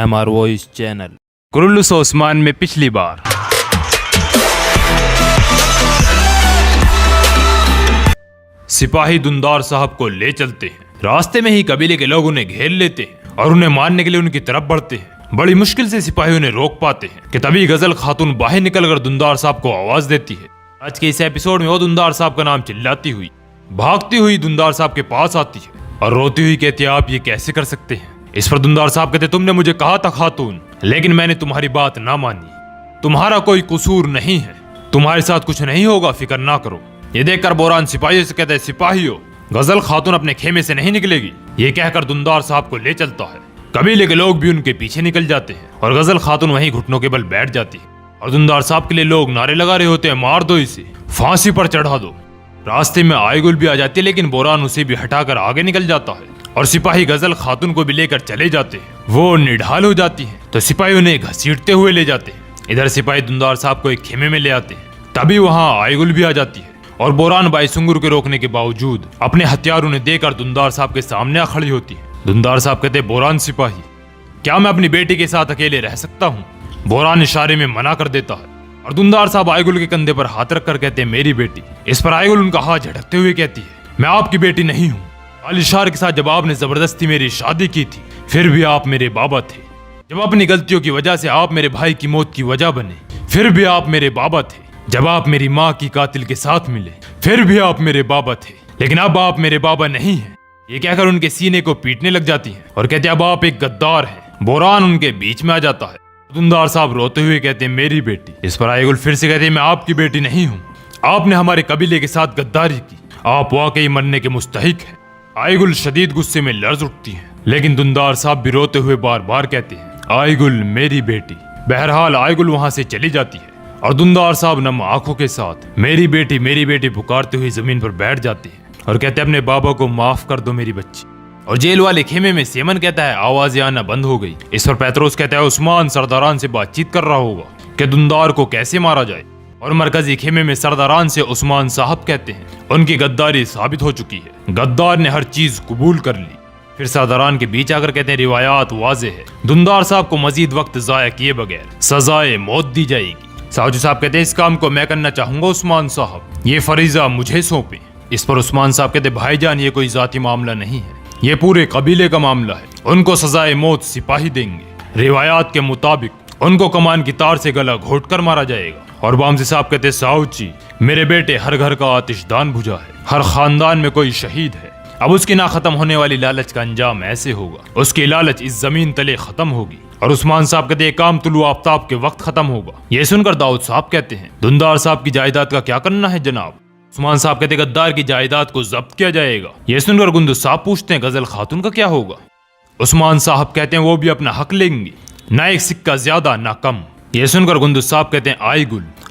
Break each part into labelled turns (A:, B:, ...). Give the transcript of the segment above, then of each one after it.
A: MR voice channel.
B: Kurulus Osman में पिछली बार सिपाही दुंदार साहब को ले चलते हैं। रास्ते में ही कबीले के लोग उन्हें घेर लेते हैं और उन्हें मारने के लिए उनकी तरफ बढ़ते हैं। बड़ी मुश्किल से सिपाही उन्हें रोक पाते हैं कि तभी गजल खातून बाहर निकलकर दुंदार साहब को आवाज देती है। आज के इस एपिसोड में वो दुंदार साहब का नाम चिल्लाती हुई भागती हुई दुंदार साहब के पास आती है और रोती हुई कहती है, आप ये कैसे कर सकते हैं। इस पर दुंदार साहब कहते, तुमने मुझे कहा था खातून, लेकिन मैंने तुम्हारी बात ना मानी। तुम्हारा कोई कसूर नहीं है, तुम्हारे साथ कुछ नहीं होगा, फिक्र ना करो। ये देखकर बोरान सिपाहियों से कहते हैं, सिपाहियों गजल खातून अपने खेमे से नहीं निकलेगी। ये कहकर दुंदार साहब को ले चलता है। कबीले के लोग भी उनके पीछे निकल जाते हैं और गजल खातून वहीं घुटनों के बल बैठ जाती है और दुंदार साहब के लिए लोग नारे लगा रहे होते हैं, मार दो इसे, फांसी पर चढ़ा दो। रास्ते में आयगुल भी आ जाती है, लेकिन बोरान उसे भी हटाकर आगे निकल जाता है और सिपाही गजल खातून को भी लेकर चले जाते हैं। वो निढाल हो जाती है तो सिपाही उन्हें घसीटते हुए ले जाते हैं। इधर सिपाही दुंदार साहब को एक खेमे में ले आते हैं। तभी वहां आयगुल भी आ जाती है और बोरान बाईसुंगुर के रोकने के बावजूद अपने हथियार उन्हें देकर दुंदार साहब के सामने आ खड़ी होती है। दुंदार साहब कहते, बोरान सिपाही, क्या मैं अपनी बेटी के साथ अकेले रह सकता हूँ। बोरान इशारे में मना कर देता है और दुंदार साहब आयगुल के कंधे पर हाथ रखकर कहते हैं, मेरी बेटी। इस पर आयगुल उनका हाथ झटकते हुए कहती है, मैं आपकी बेटी नहीं हूँ। आलिशार के साथ जब आपने जबरदस्ती मेरी शादी की थी, फिर भी आप मेरे बाबा थे। जब अपनी गलतियों की वजह से आप मेरे भाई की मौत की वजह बने, फिर भी आप मेरे बाबा थे। जब आप मेरी माँ की कातिल के साथ मिले, फिर भी आप मेरे बाबा थे, लेकिन अब आप मेरे बाबा नहीं हैं। ये कहकर उनके सीने को पीटने लग जाती हैं और कहते, अब आप एक गद्दार हैं। बोरान उनके बीच में आ जाता है। दुंदार साहब रोते हुए कहते हैं, मेरी बेटी। इस पर आयगुल फिर से कहते हैं, मैं आपकी बेटी नहीं हूँ। आपने हमारे कबीले के साथ गद्दारी की, आप वाकई मरने के मुस्तहिक हैं। आयगुल शदीद गुस्से में लर्ज उठती हैं, लेकिन दुंदार साहब भी रोते हुए बार बार कहते हैं, आयगुल मेरी बेटी। बहरहाल आयगुल वहां से चली जाती है और दुंदार साहब नम आंखों के साथ मेरी बेटी पुकारते हुए जमीन पर बैठ जाते हैं और कहते हैं, अपने बाबा को माफ कर दो मेरी बच्ची। और जेल वाले खेमे में सेमन कहता है, आवाजें आना बंद हो गई। इस पर पैत्रोस कहता है, उस्मान सरदारान से बातचीत कर रहा होगा कि दुंदार को कैसे मारा जाए। और मरकजी खेमे में सरदारान से उस्मान साहब कहते हैं, उनकी गद्दारी साबित हो चुकी है, गद्दार ने हर चीज कबूल कर ली। फिर सरदारान के बीच आकर कहते हैं, रिवायात वाजे है, दुंदार साहब को मजीद वक्त जाया किए बगैर सजाए मौत दी जाएगी। साहू साहब कहते हैं, इस काम को मैं करना चाहूंगा उस्मान साहब, ये फरीजा मुझे सौंपे। इस पर उस्मान साहब कहते, भाईजान ये कोई जाती मामला नहीं है, ये पूरे कबीले का मामला है। उनको सजाए मौत सिपाही देंगे। रिवायात के मुताबिक उनको कमान की तार से गला घोट कर मारा जाएगा। और बामसी साहब कहते, साऊची मेरे बेटे, हर घर का आतिशदान बुझा है, हर खानदान में कोई शहीद है। अब उसकी ना खत्म होने वाली लालच का अंजाम ऐसे होगा, उसकी लालच इस जमीन तले खत्म होगी। और उस्मान साहब कहते, काम तुलु आफ्ताब के वक्त खत्म होगा। ये सुनकर दाऊद साहब कहते हैं, दुंदार साहब की जायदाद का क्या करना है जनाब। उस्मान साहब कहते, गद्दार की जायदाद को जब्त किया जाएगा। ये सुनकर गुंदुस साहब पूछते हैं, गजल खातून का क्या होगा। उस्मान साहब कहते हैं, वो भी अपना हक लेंगी, ना एक सिक्का ज्यादा ना कम। ये सुनकर गुंदुस साहब कहते हैं,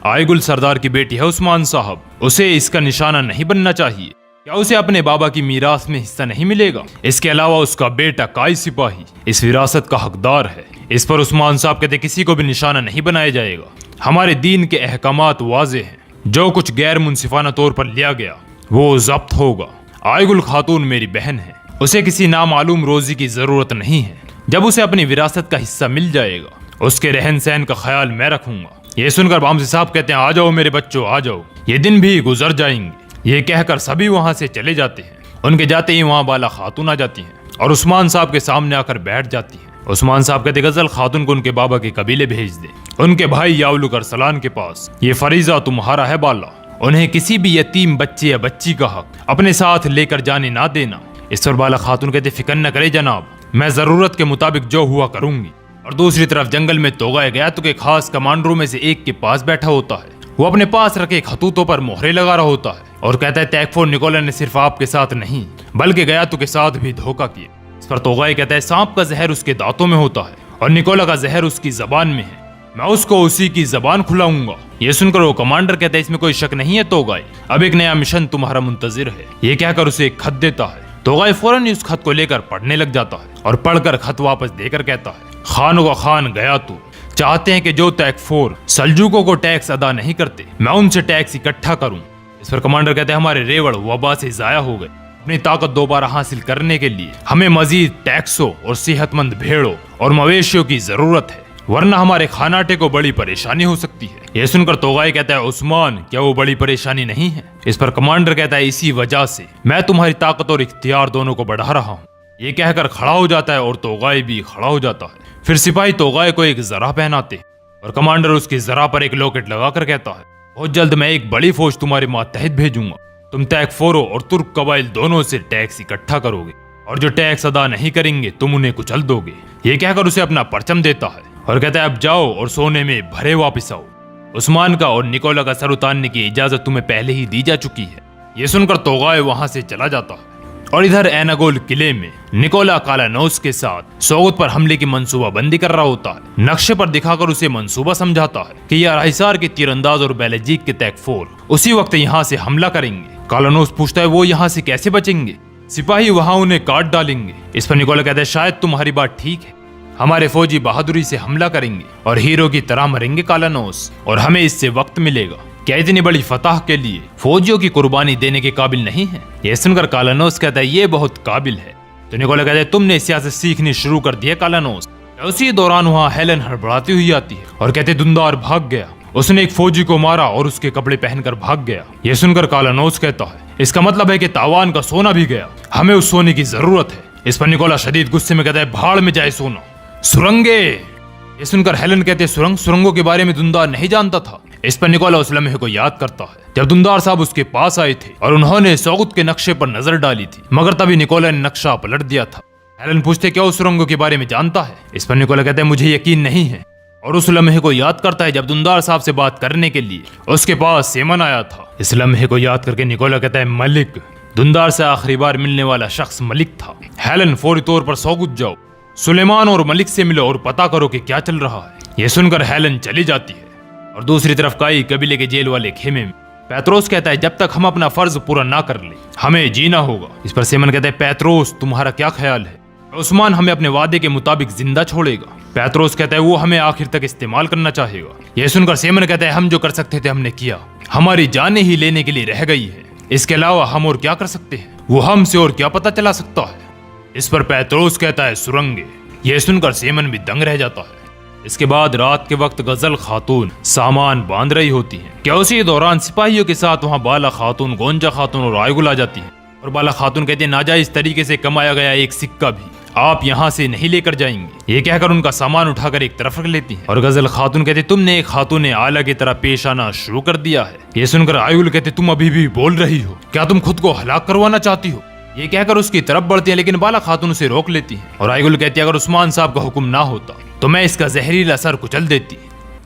B: आयगुल सरदार की बेटी है उस्मान साहब, उसे इसका निशाना नहीं बनना चाहिए। क्या उसे अपने बाबा की मीरास में हिस्सा नहीं मिलेगा। इसके अलावा उसका बेटा काई सिपाही इस विरासत का हकदार है। इस पर उस्मान साहब कहते, किसी को भी निशाना नहीं बनाया जाएगा। हमारे दीन के अहकामात वाजे हैं, जो कुछ गैर मुनसिफाना तौर पर लिया गया वो जब्त होगा। आयगुल खातून मेरी बहन है, उसे किसी नामालूम रोजी की जरूरत नहीं है। जब उसे अपनी विरासत का हिस्सा मिल जाएगा, उसके रहन सहन का ख्याल मैं रखूंगा। ये सुनकर बामसी साहब कहते हैं, आ जाओ मेरे बच्चों आ जाओ, ये दिन भी गुजर जाएंगे। ये कहकर सभी वहां से चले जाते हैं। उनके जाते ही वहां बाला खातून आ जाती हैं और उस्मान साहब के सामने आकर बैठ जाती हैं। उस्मान साहब कहते, गजल खातून को उनके बाबा के कबीले भेज दे, उनके भाई याउलुक अरसलान के पास। ये फरीजा तुम्हारा है बाला, उन्हें किसी भी यतीम बच्चे या बच्ची का हक अपने साथ लेकर जाने ना देना। इस पर बाला खातून कहते, फिक्र न करे जनाब, मैं जरूरत के मुताबिक जो हुआ करूंगी। और दूसरी तरफ जंगल में तोगा गया तो के खास कमांडरों में से एक के पास बैठा होता है। वो अपने पास रखे खतूतों पर मोहरे लगा रहा होता है और कहता है, तैकफोर निकोला ने सिर्फ आपके साथ नहीं बल्कि गयातु के साथ भी धोखा किया। इस पर तोगाई कहता है, सांप का जहर उसके दांतों में होता है और निकोला का जहर उसकी जबान में है, मैं उसको उसी की जबान खुलाऊंगा। ये सुनकर वो कमांडर कहता है, इसमें कोई शक नहीं है तोगाई, अब एक नया मिशन तुम्हारा मुंतजिर है। ये कहकर उसे एक खत देता है। तोगाई फौरन उस खत को लेकर पढ़ने लग जाता है और पढ़कर खत वापस देकर कहता है, खानों का खान गयातु चाहते हैं कि जो तैकफोर सल्जूकों को टैक्स अदा नहीं करते, मैं उनसे टैक्स इकट्ठा करूं। इस पर कमांडर कहते हैं, हमारे रेवड़ वबा से जाया हो गए, अपनी ताकत दोबारा हासिल करने के लिए हमें मजीद टैक्सों और सेहतमंद भेड़ों और मवेशियों की जरूरत है, वरना हमारे खानाटे को बड़ी परेशानी हो सकती है। यह सुनकर तोगाई कहता है, उस्मान क्या वो बड़ी परेशानी नहीं है? इस पर कमांडर कहता है, इसी वजह से मैं तुम्हारी ताकत और इख्तियार दोनों को बढ़ा रहा हूँ। ये कहकर खड़ा हो जाता है और तोगाई भी खड़ा हो जाता है। फिर सिपाही तोगाई को एक जरा पहनाते और कमांडर उसकी जरा पर एक लॉकेट लगाकर कहता है, बहुत जल्द मैं एक बड़ी फौज तुम्हारे मातहत भेजूंगा। तुम टैक्स फोरो और तुर्क कबाइल दोनों से टैक्स इकट्ठा करोगे और जो टैक्स अदा नहीं करेंगे तुम उन्हें कुचल दोगे। ये कहकर उसे अपना परचम देता है और कहता है, अब जाओ और सोने में भरे वापिस आओ। उस्मान का और निकोला का सर उतारने की इजाजत तुम्हें पहले ही दी जा चुकी है। ये सुनकर तोगाय वहां से चला जाता है और इधर एनागोल किले में निकोला कालानौस के साथ सोगत पर हमले की मंसूबाबंदी कर रहा होता है। नक्शे पर दिखाकर उसे मंसूबा समझाता है कि यह हिसार के तीरंदाज और बेलजीक के तैकफोर उसी वक्त यहाँ से हमला करेंगे। कालानौस पूछता है, वो यहाँ से कैसे बचेंगे? सिपाही वहां उन्हें काट डालेंगे। इस पर निकोला कहता है, शायद तुम्हारी बात ठीक है, हमारे फौजी बहादुरी से हमला करेंगे और हीरो की तरह मरेंगे कालानौस, और हमें इससे वक्त मिलेगा। क्या इतनी बड़ी फतह के लिए फौजियों की कुर्बानी देने के काबिल नहीं है? यह सुनकर कालानौस कहता है, ये बहुत काबिल है। तो निकोला कहता है, तुमने सियासत सीखनी शुरू कर दी है कालानौस। उसी दौरान वहाँ हेलन हड़बड़ाती हुई आती है और कहते, दुंदार भाग गया, उसने एक फौजी को मारा और उसके कपड़े पहनकर भाग गया। यह सुनकर कालानौस कहता है, इसका मतलब है कि तावान का सोना भी गया, हमें उस सोने की जरूरत है। इस पर निकोला शदीद गुस्से में कहता है, भाड़ में जाए सोना, सुरंगे। ये सुनकर हेलन कहते, सुरंगों के बारे में दुंदार नहीं जानता था। इस पर निकोला उस लम्हे को याद करता है जब दुंदार साहब उसके पास आए थे और उन्होंने सोगत के नक्शे पर नजर डाली थी, मगर तभी निकोला ने नक्शा पलट दिया था। हेलन पूछते, क्या उस सुरंगों के बारे में जानता है? इस पर निकोला कहते हैं, मुझे यकीन नहीं है, और उस लम्हे को याद करता है जब दुंदार साहब से बात करने के लिए उसके पास सेमन आया था। इस लम्हे को याद करके निकोला कहता है, मलिक, दुंदार से आखिरी बार मिलने वाला शख्स मलिक था। हेलन, फौरी तौर पर सोगत जाओ, सुलेमान और मलिक से मिलो और पता करो कि क्या चल रहा है। यह सुनकर हेलन चली जाती है और दूसरी तरफ काई कबीले के जेल वाले खेमे में पैत्रोस कहता है, जब तक हम अपना फर्ज पूरा ना कर ले हमें जीना होगा। इस पर सेमन कहता है, पैत्रोस तुम्हारा क्या ख्याल है? उस्मान हमें अपने वादे के मुताबिक जिंदा छोड़ेगा। पैत्रोस कहता है, वो हमें आखिर तक इस्तेमाल करना चाहेगा। यह सुनकर सेमन कहता है, हम जो कर सकते थे हमने किया, हमारी जानें ही लेने के लिए रह गई है, इसके अलावा हम और क्या कर सकते हैं? वो हमसे और क्या पता चला सकता है? इस पर पैत्रोस कहता है, सुरंगे। यह सुनकर सेमन भी दंग रह जाता है। इसके बाद रात के वक्त गजल खातून सामान बांध रही होती हैं। क्या उसी दौरान सिपाहियों के साथ वहाँ बाला खातून, गोंजा खातून और आयगुल आ जाती हैं और बाला खातून कहते हैं, नाजायज तरीके से कमाया गया एक सिक्का भी आप यहाँ से नहीं लेकर जाएंगे। ये कहकर उनका सामान उठाकर एक तरफ रख लेती हैं और गजल खातून कहते, तुमने एक खातून आला की तरह पेश आना शुरू कर दिया है। ये सुनकर आयुल कहते, तुम अभी भी बोल रही हो, क्या तुम खुद को हलाक करवाना चाहती हो? ये कहकर उसकी तरफ बढ़ती है, लेकिन बाला खातून उसे रोक लेती है और आयुल कहती है, अगर उस्मान साहब का हुक्म ना होता तो मैं इसका जहरीला असर कुचल देती।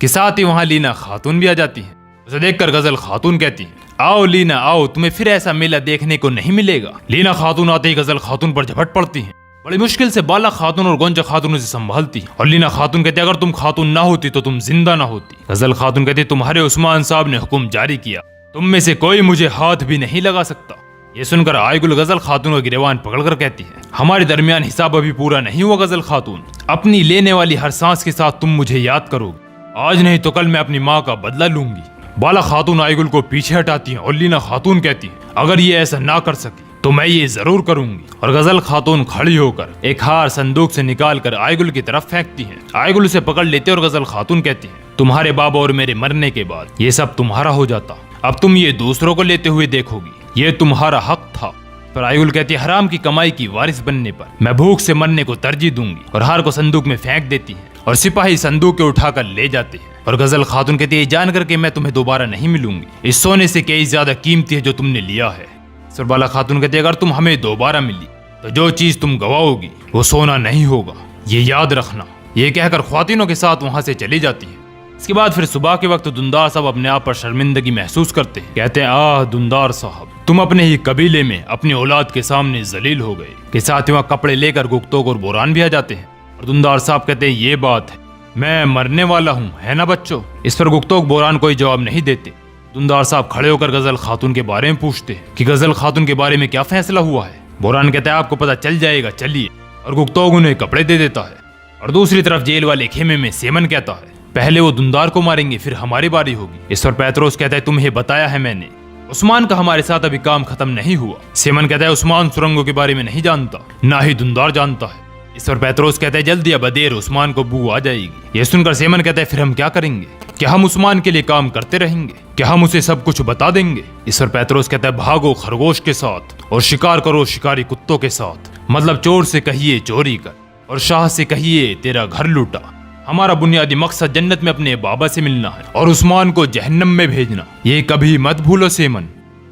B: कि साथ ही वहाँ लीना खातून भी आ जाती है। उसे देखकर गजल खातून कहती है, आओ लीना आओ, तुम्हें फिर ऐसा मेला देखने को नहीं मिलेगा। लीना खातून आते ही गजल खातून पर झपट पड़ती है। बड़ी मुश्किल से बाला खातून और गोंजा खातून उसे संभालती और लीना खातून कहती, अगर तुम खातून ना होती तो तुम जिंदा ना होती। गजल खातून कहती, तुम्हारे उस्मान साहब ने हुक्म जारी किया, तुम में से कोई मुझे हाथ भी नहीं लगा सकता। ये सुनकर आयगुल गजल खातून का गिरवान पकड़कर कहती है, हमारे दरमियान हिसाब अभी पूरा नहीं हुआ गजल खातून, अपनी लेने वाली हर सांस के साथ तुम मुझे याद करोगे, आज नहीं तो कल मैं अपनी माँ का बदला लूंगी। बाला खातून आयगुल को पीछे हटाती है और लीना खातून कहती है, अगर ये ऐसा ना कर सकी तो मैं ये जरूर करूंगी। और गजल खातून खड़ी होकर एक हार संदूक से निकाल कर आयगुल की तरफ फेंकती है। आयगुल उसे पकड़ लेते और गजल खातून कहती है, तुम्हारे बाबा और मेरे मरने के बाद ये सब तुम्हारा हो जाता, अब तुम ये दूसरों को लेते हुए देखोगी, ये तुम्हारा हक था। पर आयगुल कहती है, हराम की कमाई की वारिस बनने पर मैं भूख से मरने को तरजीह दूंगी, और हार को संदूक में फेंक देती है और सिपाही संदूक के उठाकर ले जाते हैं। और गजल खातून कहती है, जान करके मैं तुम्हें दोबारा नहीं मिलूंगी, इस सोने से कई ज्यादा कीमती है जो तुमने लिया है। सरबाला खातून कहती है, अगर तुम हमें दोबारा मिली तो जो चीज तुम गवाओगी वो सोना नहीं होगा, ये याद रखना। ये कहकर ख्वातीनों के साथ वहां से चली जाती है। इसके बाद फिर सुबह के वक्त दुंदार साहब अपने आप पर शर्मिंदगी महसूस करते हैं। कहते हैं, आह दुंदार साहब, तुम अपने ही कबीले में अपनी औलाद के सामने जलील हो गए। के साथ ही वहाँ कपड़े लेकर गुप्तोग और बोरान भी आ जाते हैं। और दुंदार साहब कहते हैं, ये बात है, मैं मरने वाला हूँ, है ना बच्चों? इस पर गुप्तोग बोरान कोई जवाब नहीं देते। दुंदार साहब खड़े होकर गजल खातून के बारे में पूछते हैं कि गजल खातून के बारे में क्या फैसला हुआ है। बोरान कहता है, आपको पता चल जाएगा, चलिए। और गुप्तोग उन्हें कपड़े दे देता है। और दूसरी तरफ जेल वाले खेमे में सेमन कहता है, पहले वो दुंदार को मारेंगे फिर हमारी बारी होगी। इस पर पैत्रोस कहता है, तुम्हें बताया है मैंने, उस्मान का हमारे साथ अभी काम खत्म नहीं हुआ। सेमन कहता है, उस्मान सुरंगों के बारे में नहीं जानता, ना ही दुंदार जानता है। इस पर पेत्रोस कहता है जल्दी या बदेर उस्मान को बू आ जाएगी। ये सुनकर सेमन कहता है फिर हम क्या करेंगे? क्या हम उस्मान के लिए काम करते रहेंगे? क्या हम उसे सब कुछ बता देंगे? इस पर पेत्रोस कहता है भागो खरगोश के साथ और शिकार करो शिकारी कुत्तों के साथ। मतलब चोर से कहिए चोरी कर और शाह से कहिए तेरा घर लूटा। हमारा बुनियादी मकसद जन्नत में अपने बाबा से मिलना है और उस्मान को जहन्नम में भेजना। ये कभी मत भूलो सेमन।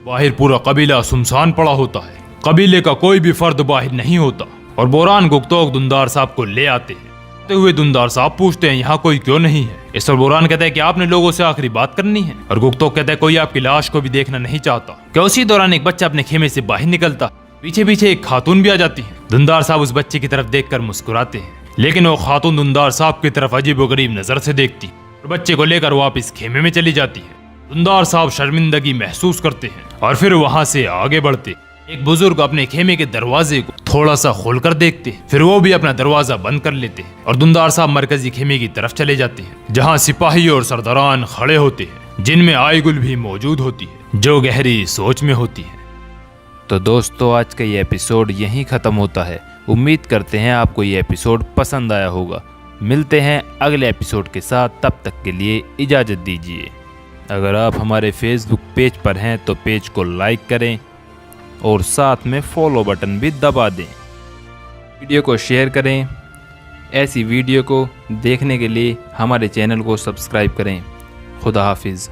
B: बाहर पूरा कबीला सुनसान पड़ा होता है, कबीले का कोई भी फर्द बाहर नहीं होता। और बोरान गुप्तोक दुंदार साहब को ले आते हैं। आते हुए दुंदार साहब पूछते हैं यहाँ कोई क्यों नहीं है? इस पर बोरान कहता है कि आपने लोगों से आखिरी बात करनी है। और गुप्तोक कहता है कोई आपकी लाश को भी देखना नहीं चाहता। क्या उसी दौरान एक बच्चा अपने खेमे से बाहर निकलता, पीछे पीछे एक खातून भी आ जाती है। दुंदार साहब उस बच्चे की तरफ देखकर मुस्कुराते हैं, लेकिन वो खातून दुंदार साहब की तरफ अजीबोगरीब नजर से देखती और बच्चे को लेकर वापस खेमे में चली जाती है। दुंदार साहब शर्मिंदगी महसूस करते हैं और फिर वहां से आगे बढ़ते। एक बुजुर्ग अपने खेमे के दरवाजे को थोड़ा सा खोलकर देखते हैं, फिर वो भी अपना दरवाजा बंद कर लेते हैं और दुंदार साहब मरकजी खेमे की तरफ चले जाते हैं, जहां सिपाही और सरदारान खड़े होते हैं, जिनमें आईगुल भी मौजूद होती है, जो गहरी सोच में होती है।
A: तो दोस्तों आज का ये एपिसोड यहीं ख़त्म होता है। उम्मीद करते हैं आपको ये एपिसोड पसंद आया होगा। मिलते हैं अगले एपिसोड के साथ, तब तक के लिए इजाज़त दीजिए। अगर आप हमारे फेसबुक पेज पर हैं तो पेज को लाइक करें और साथ में फॉलो बटन भी दबा दें। वीडियो को शेयर करें। ऐसी वीडियो को देखने के लिए हमारे चैनल को सब्सक्राइब करें। खुदा हाफिज़।